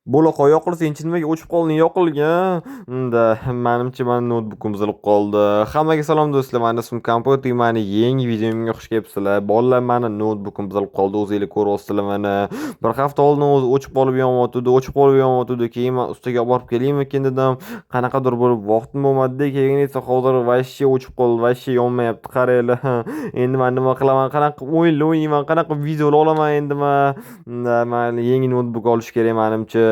Bo'la qo'ya qol, sen nimaga o'chib qolding yoqilgan? Unda menimcha mani noutbukim buzilib qoldi. Hammaga salom do'stlar, mani ismim Kompot, mani yangi videomga xush kelibsizlar. Bolalar, mani noutbukim buzilib qoldi, o'zinglar ko'ryapsizlar mana. Bir hafta oldin o'zi o'chib qolib yonyapti. Keyin men ustiga olib borib kelaymikin dedim. Qanaqadir bo'lib vaqtim bo'lmadi. Keyin esa hozir vashshi o'chib qoldi, vashshi yonmayapti. Qaranglar. Endi men nima qilaman? Qanaqa o'yinlar o'ynayman? Qanaqa videolar olaman endi men? Men yangi noutbuk olish kerak menimcha.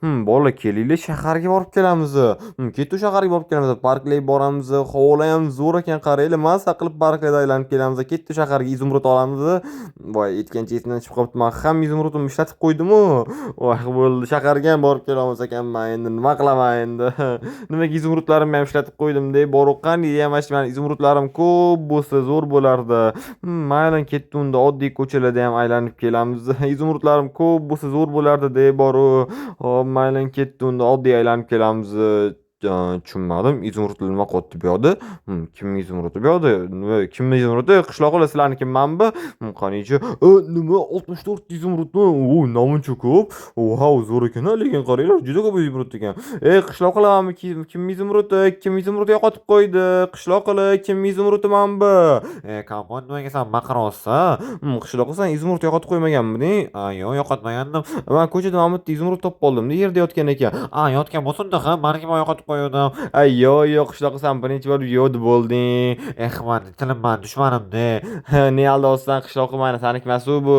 Bola kelinglar shaharga borib kelamiz. Kettu shaharga borib kelamiz. Parklarga boramiz. Havolar ham zo'r ekan, qaranglar. Maza qilib parklarda aylanib kelamiz. Kettu shaharga izumrud olamiz. Voy, aytgancha esimdan chiqib qolibdi. Men ham izumrudimni ishlatib qo'ydim-ku. Voy, bo'ldi. Shaharga ham borib kelamiz ekanman. Endi nima qilaman endi? Nimaga izumrudlarimni ham ishlatib qo'ydim-da? Boruqqan deyam, men izumrudlarim ko'p bo'lsa zo'r bo'lardi. Mayli, ketdi unda oddiy ko'chalarda ham aylanib kelamiz. Izumrudlarim ko'p bo'lsa zo'r bo'lardi-da, boru. Hop, mayli, ketdi unda oddiy aylanib kelamiz. Tushunmadim. Izumrudlar nima qilyapti bu yoqda? Kim izumrudi bu yoqda? Kim izumrudi? Qishloqlar sizlarniki manmi? Qanichi? Nima 64 izumrudmi? Namuncha ko'p. Wow, zo'r ekan, lekin qaranglar, juda ko'p izumrud ekan. Qishloqlar, kim izumrudi? Kim izumrudi yo'qotib qo'ydi? Qishloqlar, kim izumrudi manmi? Kompon nimaga sen maqirayapsan? Qishloqlar, sen izumrud yo'qotib qo'ymaganmiding? Yo'q, yo'qotmagandim. Men ko'chada Mahmudda izumrud topib qoldim. Yerda yotgan ekan. Yotgan bo'lsin-da, meniki yo'qotib qo'ydim. Yo'q, qishloqqa sen birinchi bo'lib yo'q bo'lding. Man tilim, man dushmanimda. Ne aldayapsan, qishloqqa mana saniki emas-ku bu.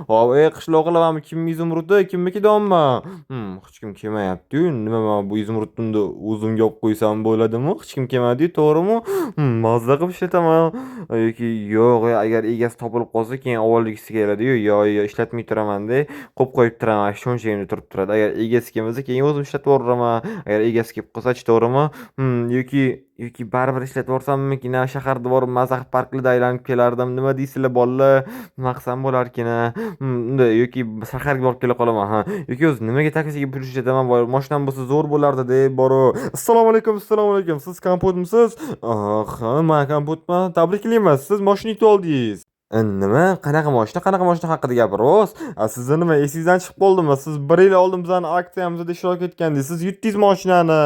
Hop, qishloqlar, men kim izumrudi? Kimniki deyapman? Hech kim kelmayapti-yu. Nima, men bu izumrudni o'zimga olib qo'ysam bo'ladimi? Hech kim kelmadi-yu, to'g'rimi? Mazza qilib ishlataman. Yoki yo'q, agar egasi topilib qolsa, keyin avvalgisi keladi-yu. Yo'q, ishlatmay turaman-da. Qo'yib turaman, shuncha yerda turib turadi. Agar egasi kelmasa, keyin o'zim ishlatib yuboraman. Agar egasi kelib qolsa-chi, to'g'rimi? Yoki baribir ishlatib yuborsammikin, shaharda borib maza qilib parklarda aylanib kelardim. Nima deysizlar bolalar? Nima qilsam bo'larkin? Unda yoki shaharga borib kela qolaman, yoki o'zi nimaga taksiga pul ishlataman? Mashinam bo'lsa zo'r bo'lardi-da, boru. Assalomu alaykum, assalomu alaykum. Siz Kompotmisiz? Men Kompotman. Tabriklayman. Siz mashina yutib oldingiz. Nima? Qanaqa mashina haqida gapiryapsiz? Sizni nima esingizdan chiqib qoldimi? Siz 1 yil oldin bizning aksiyamizda ishtirok etgandingiz. Siz yutdingiz mashinani.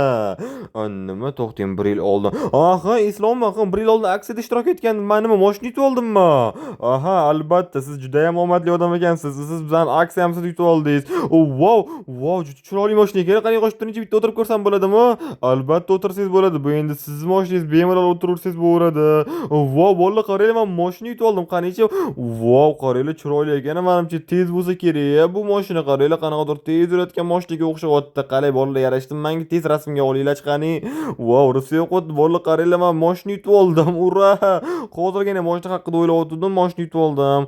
Nima? To'xtang, 1 yil oldin. Islomman, 1 yil oldin aksiyada ishtirok etgandim. Men nima mashina yutib oldimmi? Albatta, siz juda ham omadli odam ekansiz. Siz bizning aksiyamizda yutib oldingiz. Wow, juda chiroyli mashina ekan. Qani qo'shib turinchi bitta o'tirib ko'rsam bo'ladimi? Albatta o'tirsangiz bo'ladi. Bu endi sizning mashinangiz, bemalol o'tirursangiz bo'ladi. Wow, bolalar, qaranglar, men mashina yutib oldim. Qani wow, qaranglar, chiroyli ekan. Menimcha tez bo'lsa kerak. Bu mashina qaranglar, qanaqadir tez yuradigan mashinaga o'xshayapti. Qalay bolalar, yarashdimi? Menga tez rasmga olinglar qani. Wow, rosa yo'qotdi. Bolalar, qaranglar, men mashina yutib oldim. Ura! Hozirgina mashina haqida o'ylayotgandim, mashina yutib oldim.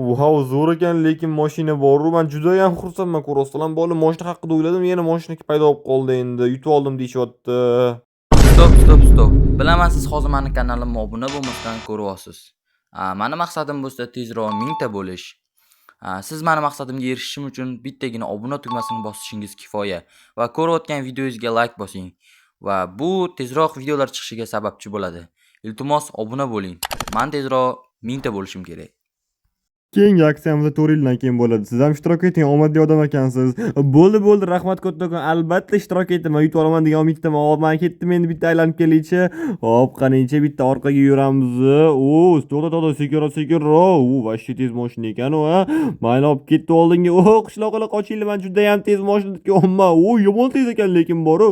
Wow, zo'r ekan, lekin mashina bor. Men juda ham xursandman, ko'rasizlar. Bolalar, mashina haqida o'yladim, yana mashina paydo bo'lib qoldi endi. Yutib oldim deyishyapti. Stop. Bilaman, siz hozir meni kanalimga obuna bo'lmasdan ko'ryapsiz. Meni maqsadim bo'lsa tezroq 1000 ta bo'lish. Siz meni maqsadimga erishishim uchun bittagina obuna tugmasini bosishingiz kifoya va ko'rayotgan videoyingizga like bosing va bu tezroq videolar chiqishiga sababchi bo'ladi. Iltimos obuna bo'ling. Men tezroq 1000 ta bo'lishim kerak. Keyingi aksiyamizda 4 yildan keyin bo'ladi. Siz ham ishtirok eting, omadli odam ekansiz. Bo'ldi, rahmat kattakon. Albatta ishtirok etaman. Yutib olaman degan umiddaman. Men ketdim, endi bitta aylanib kelaychi. Hop, qanicha bitta orqaga yuramiz. To'xta, sekinroq. Vashshi tez mashina ekan u, Mayli, olib ketdi oldinga. Qishloqlar, qochinglar, men juda ham tez mashina tutganman. Yomon tez ekan, lekin boru.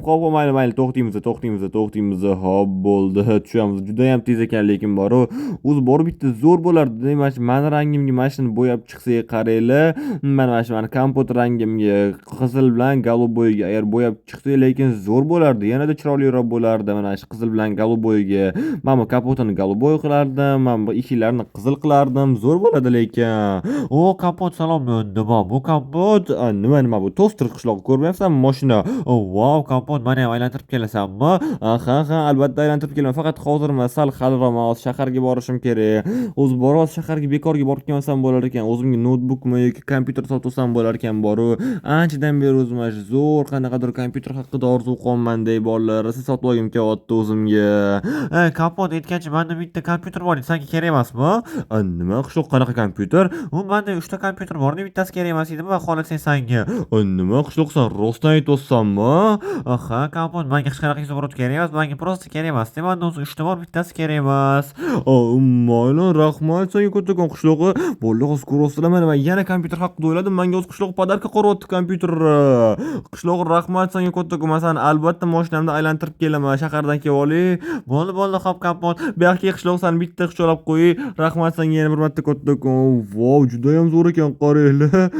Qop, mayli, to'xtaymiz. Hop, bo'ldi. Tushamiz. Juda ham tez ekan, lekin boru. O'zi bor bitta zo'r bo'lardi. Mana rangimga mashina bo'yab chiqsa, qaranglar. Mana Kompot rangimga qizil bilan голубойga agar bo'yab chiqsa, lekin zo'r bo'lardi. Yanada chiroyliroq bo'lardi. Mana shu qizil bilan голубойga. Men kapotini голубой qilardim, men bu ikkilarini qizil qilardim. Zo'r bo'ladi lekin. Kompot, salom. Nima bu Kompot? Nima bu? Toster qishloq ko'rmayapsanmi mashina? Wow, Kompot, meni ham aylantirib kelasanmi? Albatta aylantirib kelaman. Faqat hozir men sal xaliroq, shaharga borishim kerak. O'zi shaharga bekorga bozorga borib kelmasam bo'lar ekan. O'zimga noutbukmi yoki kompyuter sotib olsam bo'lar ekan boru. Anchadan beri o'zim mana shu zo'r qanaqadir kompyuter haqida orzu qilmanday bolalar. Siz sotib olgim kelyapti o'zimga. Kapot aytgancha menda bitta kompyuter bor, senga kerak emasmi? Nima qishloq qanaqa kompyuter? Menda 3 ta kompyuter bor, bittasi kerak emas edi, va xohlasang senga. Nima qishloqsan, rostdan aytyapsanmi? Aha, kapot, menga hech qanaqa izumrud kerak emas, menga prosta kerak emas. Menda o'zi 3 ta bor, bittasi kerak emas. Mayli, rahmat senga kattakon qishlog'i. Bo'ldi, hozir ko'rasizlar, mana men yana kompyuter haqida o'yladim. Menga o'zi qishloq podarka qo'yyapti kompyuterni. Qishloq rahmat senga kattakon. Men seni albatta mashinamda aylantirib kelaman, shahardan kelib olay. Bo'ldi, xo'p kapot. Bu yoqqa qishloq seni bitta qishlab qo'y. Rahmat senga yana bir marta kattakon. Vau, juda ham zo'r ekan, qaranglar.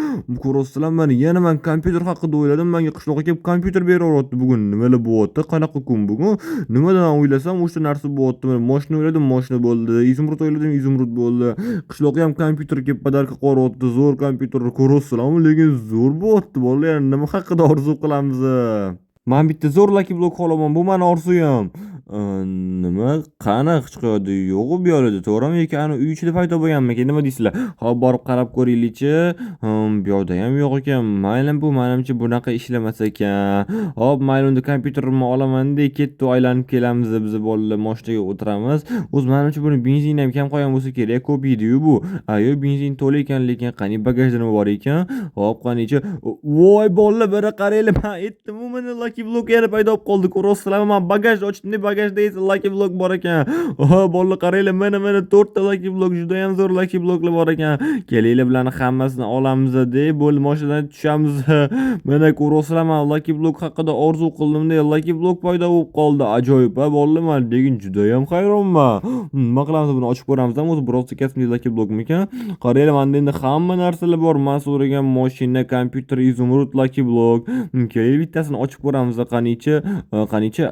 Ko'rasizlar, mana yana men kompyuter haqida o'yladim. Menga qishloqqa kelib kompyuter beryapti. Bugun nimalar bo'lyapti? Qanaqa kun bugun? Nimadan o'ylasam o'sha narsa bo'lyapti. Mashina o'yladim, mashina bo'ldi. Izumrud o'yladim, izumrud bo'ldi. Qishloqqa ham kompyuter kelib podarka qo'yyapti. Zo'r kompyuter ko'rasizlarmi? Lekin zo'r bo'lyapti. Bolalar, nima haqida orzu qilamiz? Men bitta zo'r Lucky Block olaman. Bu meni orzuyim. Nima? Qani chiqadi? Yo'q bu yo'lda, to'g'rimi? Yoki ana uy ichida paydo bo'lganmi? Nima deysizlar? Hop, borib qarab ko'raylik-chi. Bu yerda ham yo'q ekan. Mayli, bu menimcha bunaqa ishlamas ekan. Hop, mayli unda kompyuterimni olaman-da, ketib aylanib kelamiz biz bolalar, mashinaga o'tiramiz. O'z menimcha buni benzin ham kam qo'ygan bo'lsa kerak, ko'p yeydi-yu bu. Ayo, benzin to'la ekan, lekin qani bagajda nima bor ekan? Hop, qanichi. Voy bolalar, bera qaranglar, men aytdim, mana Lucky Block yana paydo bo'lib qoldi. Ko'rasizlarmi? Men bagajni ochdim, bagajda esa Lucky Block bor ekan. Bolalar qaranglar, mana 4 ta Lucky Block, juda ham zo'r Lucky Blocklar bor ekan. Kelinglar, bularni hammasini olamiz deb, bo'ldi, mashinadan tushamiz. Mana ko'rasizlarmi, Lucky Block haqida orzu qildim-da, Lucky Block paydo bo'lib qoldi. Ajoyib, bolalar, men lekin juda ham hayronman. Nima qilamiz, buni ochib ko'ramiz. O'zi biroz kasbli Lucky Blockmikan? Qaranglar, menda endi hamma narsalar bor. Men so'ragan mashina, kompyuter, izumrud, Lucky Block. Kelinglar, bittasini ochib ko'ramiz. Qanichi?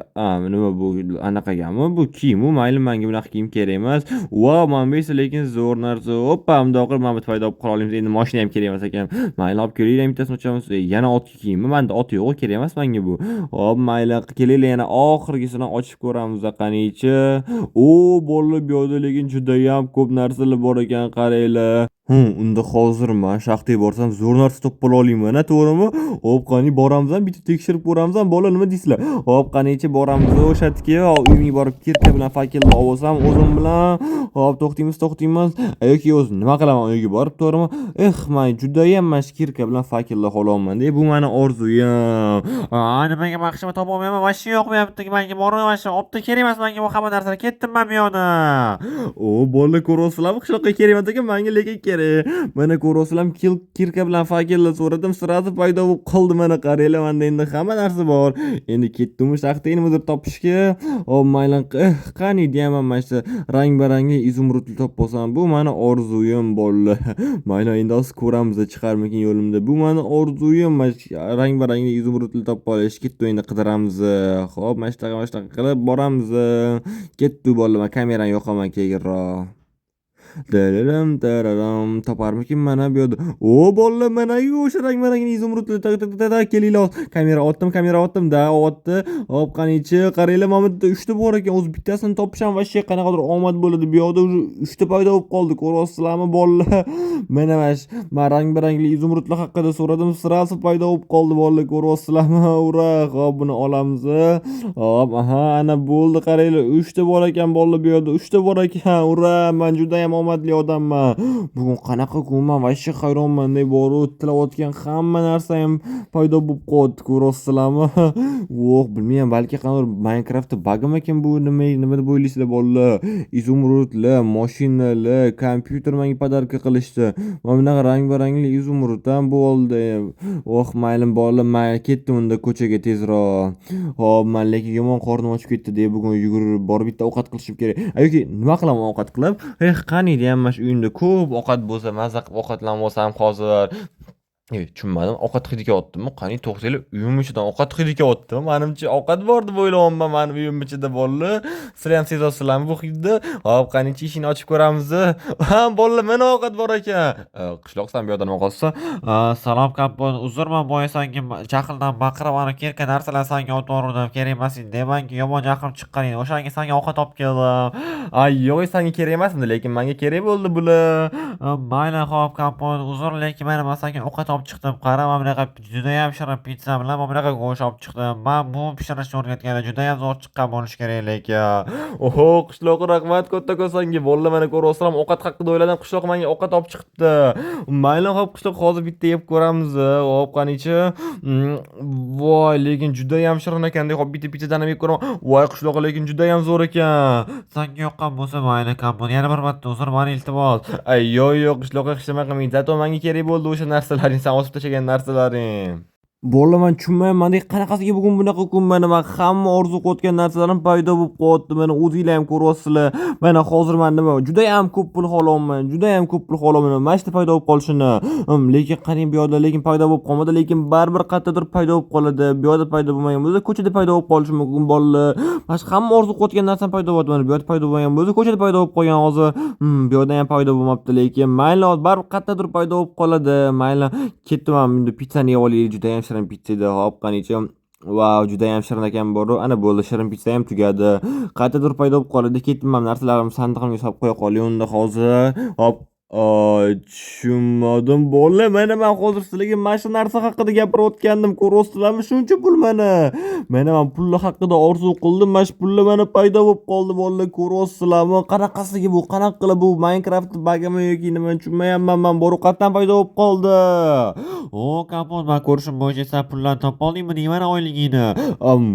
Nima bu? Anaqagami? Bu kiyim, mayli, menga bunaqa kiyim kerak emas. Wow, men esa lekin zo'r narsa. Hoppa, unda oxir men paydo bo'lib qolamiz. Endi mashina ham kerak emas ekan. Mayli, olib kelinglar, bittasini ochamiz. Yana ot kiyimi. Menda ot yo'q, kerak emas menga bu. Hop, mayli, kelinglar, yana oxirgisini ochib ko'ramiz. Qanichi? Bolalar, bu yerda lekin juda ham ko'p narsalar bor ekan, qaranglar. Unda hozir men shaxtga borsam zo'r narsa topib olayman, to'g'rimi? Hop, qani boramiz, bitta tekshirib ko'ramiz. Bolalar, nima deysizlar? Hop, qanichi boramiz o'sha yerga, uyimga borib kirka bilan fakelni olsam o'zim bilan. Hop, to'xtaymiz. Yoki o'zi nima qilaman uyga borib, to'g'rimi? Men juda ham mana kirka bilan fakelni olaman-da. Bu meni orzuyim. Nimaga baxshima topa olmayman? Mashina yo'qmayapti, menga borib mashina olibda kerak emas menga bu hamma narsalar. Ketdim men bu yoqdan. Bolalar, ko'rasizlarmi? Qishloqqa kerak emas ekan, menga lekin kerak. Mana ko'rasizlarmi, kirka bilan fakelni so'radim, sirasi paydo bo'lib qoldi. Mana qaranglar, menda endi hamma narsa bor. Endi ketdim shaxtga nimadir topishga. Mayli, qani deyman, mana shu rang-barangli izumrudni topib olsam, bu meni orzuyim bolalar. Mayli, endi hozir ko'ramiz chiqarmikin yo'limda. Bu meni orzuyim, mana shu rang-barangli izumrudni topib olish. Ketdi, endi qidiramiz. Xo'p, mana shu qilib boramiz. Ketdi bolalar, kamerani yo'qaman keyinroq. Tararam toparmikin mana bu yerda. Bolalar, mana o'sha rang-barangli izumrudlar kelinglar. Kamera otdim-da, otdi. Hop, qanichi, qaranglar, mana bu 3 ta bor ekan. O'zi bittasini topisham vashshe qanaqadir omad bo'ladi. Bu yerda 3 ta paydo bo'lib qoldi. Ko'rasizlarmi bolalar? Mana men rang-barangli izumrudlar haqida so'radim, sirasi paydo bo'lib qoldi bolalar. Ko'rasizlarmi? Ura, hop, buni olamiz. Hop, ana bo'ldi, qaranglar, 3 ta bor ekan bolalar, bu yerda 3 ta bor ekan. Ura, men juda ham omadli odamman. Bugun qanaqa kunman, vashshe hayronman-da, borib tilayotgan hamma narsa ham paydo bo'lib qoldi. Ko'rasizlarmi? Bilmayman, balki qanday Minecraftda bugmi ekan bu, nima deb o'ylaysizlar bolalar? Izumrudlar, mashinalar, kompyuter menga podarka qilishdi. Mana bunaqa rang-barangli izumrud ham bo'ldi. Mayli bolalar, men ketdim unda ko'chaga tezroq. Hop, men lekin yomon qornim ochib ketdi-da, bugun yugurib borib bitta ovqat qilishim kerak. Yoki nima qilaman ovqat qilib? Qani deyman, mana shu uyimda ko'p ovqat bo'lsa, mazza qilib ovqatlanib olsam hozir. Tushunmadim. Ovqat hidi kelyaptimi? Qani to'xtanglar, uyim ichidan ovqat hidi kelyaptimi? Menimcha ovqat bor deb o'ylayapman men uyim ichida bolalar. Sizlar ham sezasizlarmi bu hidni? Hop, qanichi eshikni ochib ko'ramiz. Ha, bolalar, mana ovqat bor ekan. Qishloqsan bu yoqda nima qolsa? Salom kampon, uzrman boya senga jahldan baqirib ana kerak narsalar senga o'tvordim. Kerak emas edi. Demanki yomon jahlim chiqqan edi. O'shanga senga ovqat olib keldim. Ay, yo'q, senga kerak emasmidi, lekin menga kerak bo'ldi bular. Mayli, hop kampon, uzr, lekin men senga ovqat olib chiqdim. Qara, mana bunaqa judayam shirin pitsa bilan mana bunaqa go'sht olib chiqdim. Men bu pishirishni o'rgatganlar judayam zo'r chiqqan bo'lishi kerak lekin. Oho, qishloq, rahmat kattakon senga. Bolalar, mana ko'ryapsizlar, ovqat haqida o'yladim. Qishloq menga ovqat olib chiqibdi. Mayli, hop qishloq, hozir bitta yeb ko'ramiz. Hop, qanichi. Voy, lekin judayam shirin ekan. Hop, bitta pitsadan ham yeb ko'raman. Voy, qishloq, lekin judayam zo'r ekan. Senga yoqqan bo'lsa mayli kampon, yana bir marta uzr, meni iltimos. Ay, yo'q, qishloqqa hech nima qilmang. Zato menga kerak bo'ldi o'sha narsalaring, sen osib tashlagan narsalaring. Bolalar, men tushunmayapman. Qanaqasiga bugun bunaqa kun mana men hamma orzu qilayotgan narsalarim paydo bo'lib qolyapti. Mana o'zinglar ham ko'ryapsizlar. Mana hozir men nima juda ham ko'p pul xohlamayman. Juda ham ko'p pul xohlamayman. Mana shu paydo bo'lib qolishini. Lekin qani bu yoqda lekin paydo bo'lib qolmadi, lekin baribir qayerdadir paydo bo'lib qoladi. Bu yoqda paydo bo'lmagan bo'lsa, ko'chada paydo bo'lib qolishi mumkin bolalar. Mana shu hamma orzu qilayotgan narsam paydo bo'lyapti. Mana bu yoqda paydo bo'lmagan bo'lsa, ko'chada paydo bo'lib qolgan hozir. Bu yoqda ham paydo bo'lmabdi, lekin mayli, baribir qayerdadir paydo bo'lib qoladi. Mayli, ketdim endi pitssani yeb olaylik. Juda ham shirin pitsa edi. Hop, qanichi. Wow, juda ham shirin ekan boru. Ana bo'ldi, shirin pitsa ham tugadi. Qayerdadir paydo bo'lib qoladi. Ketdim men narsalarimni sandig'imga solib qo'ya qolay unda hozir. Hop. Tushunmadim bolalar. Mana men hozir sizlarga mana shu narsa haqida gapirayotgandim. Ko'ryapsizlarmi? Shuncha pul mana. Mana men pul haqida orzu qildim. Mana shu pullar mana paydo bo'lib qoldi bolalar. Ko'ryapsizlarmi? Qanaqasiga bu? Qanaqa qilib bu Minecraft bagami yoki nima tushunmayapman men. Boru qayerdan paydo bo'lib qoldi? Kampon, men ko'rishim bo'yicha sen pullarni topib oldingmi? Mana oyligingni.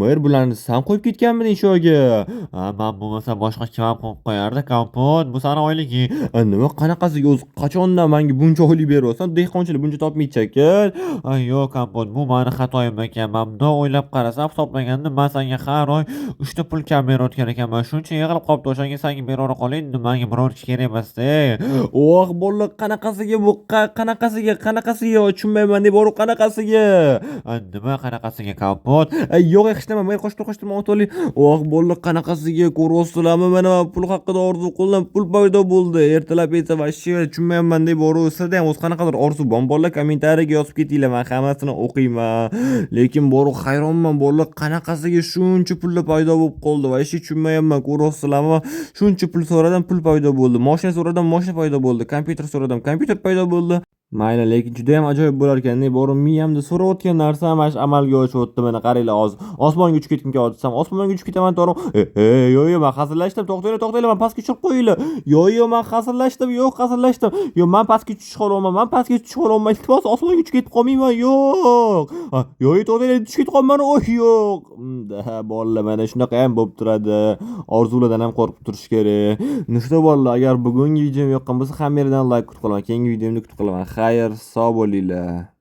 Mer bularni sen qo'yib ketganmiding shu yerga? Men bo'lmasa boshqa kim ham qo'yib qo'yardi kampon. Bu seni oyliging. Nima qanaqasiga o'zi qachondan menga buncha oylik beryapsan? Dehqonchilik buncha topmaydi ekan. Yo'q kampon, bu meni xatoyim ekan. Men bundoq o'ylab qarasam, hisoblaganda men senga har oy 3 ta pul kam berayotgan ekanman. Shuncha yig'ilib qolibdi, o'shanga senga beravera qolay, menga biror ish kerak emas-da. Bolalar, qanaqasiga bu? Qanaqasiga tushunmayman deb boru qanaqasiga? Nima qanaqasiga kampon? Yo'q, hech nima, men qo'shtirma o'toli. Bolalar, qanaqasiga? Ko'ryapsizlarmi? Mana pul haqida orzu qildim, pul paydo bo'ldi. Ertalab esa vashshe tushunmayapman deb boru. Sizda ham o'z qanaqadir orzu bor bolalar, kommentariyaga yozib ketinglar, men hammasini o'qiyman. Lekin boru hayronman bolalar, qanaqasiga shuncha pullar paydo bo'lib qoldi? Vashshe tushunmayapman. Ko'ryapsizlarmi? Shuncha pul so'radim, pul paydo bo'ldi. Mashina so'radim, mashina paydo bo'ldi. Kompyuter so'radim, kompyuter paydo bo'ldi. Mayli, lekin juda ham ajoyib bo'lar ekan. Boru miyamda so'rayotgan narsa mana amalga oshyapti. Mana qaranglar, hozir osmonga uchib ketgim kelyapti. Osmonga uchib ketaman to'g'ri. Yo'q, men hazillashdim. To'xtanglar, men pastga tushib qo'yinglar. Yo'q, men hazillashdim. Yo'q, men pastga tushish xohlamayman. Iltimos, osmonga uchib ketib qolmayman. Yo'q, to'xtanglar, tushib ketib qolmayman. Yo'q. Bolalar, mana shunaqa ham bo'lib turadi. Orzulardan ham qo'rqib turish kerak. Nushta bolalar, agar bugungi videom yoqqan bo'lsa, hammalardan like kutib qolaman. Keyingi videomda kutib qolaman. Xayr, sog' bo'linglar.